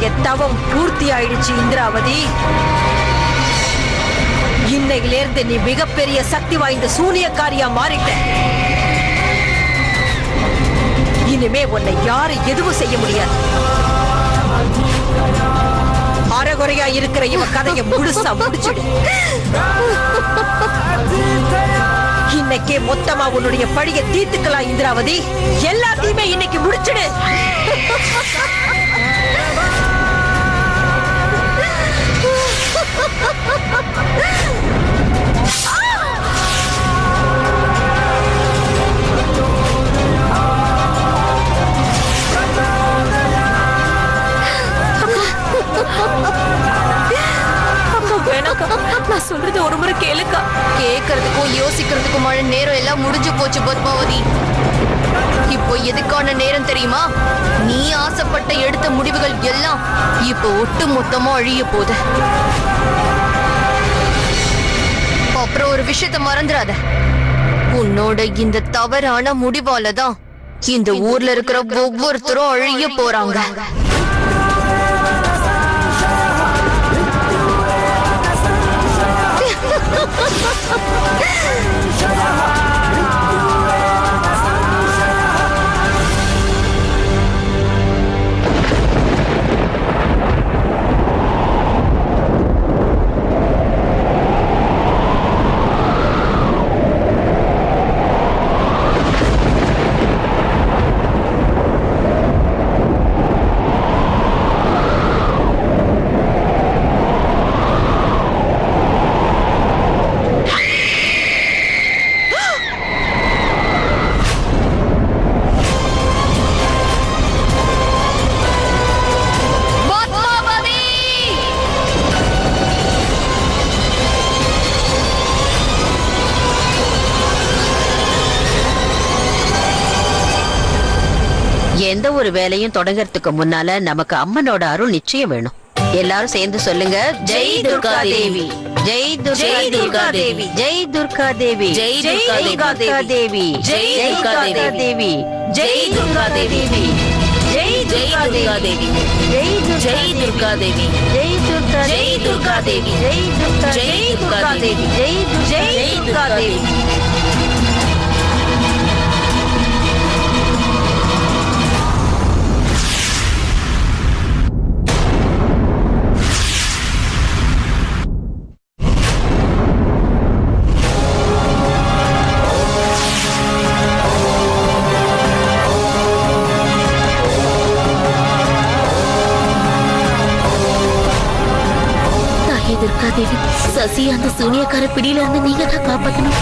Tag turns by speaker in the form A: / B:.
A: உன்னுடைய தவம் பூர்த்தி ஆயிடுச்சு இந்திராவதி. இன்னையிலிருந்து நீ மிகப்பெரிய சக்தி வாய்ந்த சூனியக்காரியா மாறிட்ட. இனிமே உன்னை யாரும் எதுவும் செய்ய முடியாது. அறகுறையா இருக்கிற இவ கதையை முழுசா முடிச்சிடு. இன்னைக்கே மொத்தமா உன்னுடைய பழிய தீர்த்துக்கலாம் இந்திராவதி. எல்லாத்தையுமே இன்னைக்கு முடிச்சிடு. நான் சொல்றது ஒரு முறை கேளுக்கா.
B: கேட்கறதுக்கும் யோசிக்கிறதுக்குமான நேரம் எல்லாம் முடிஞ்சு போச்சு பத்மாவதி. இப்போ எதுக்கான நேரம் தெரியுமா? நீ ஆசைப்பட்ட எடுத்த முடிவுகள் எல்லாம் இப்போ ஒட்டு மொத்தமா அழிய போகுது. அப்புறம் ஒரு விஷயத்த மறந்துடாத. உன்னோட இந்த தவறான முடிவாலதான் இந்த ஊர்ல இருக்கிற ஒவ்வொருத்தரும் அழிய போறாங்க.
C: எந்த ஒரு வேலையும் தொடங்கறதுக்கு முன்னால நமக்கு அம்மனோட அருள் நிச்சயம் வேணும். எல்லாரும் சேர்ந்து சொல்லுங்க, ஜெய் துர்கா தேவி, ஜெய் துர்கா தேவி, ஜெய் துர்கா தேவி, ஜெய் துர்கா தேவி, ஜெய் துர்கா தேவி, ஜெய் துர்கா தேவி, ஜெய் துர்கா தேவி, ஜெய் துர்கா தேவி, ஜெய் துர்கா தேவி, ஜெய் துர்கா தேவி, ஜெய் துர்கா தேவி. துர்கா தேவி, சசி அந்த சூனியக்கார பிடியில இருந்து நீங்க தான் காப்பாத்தணும்.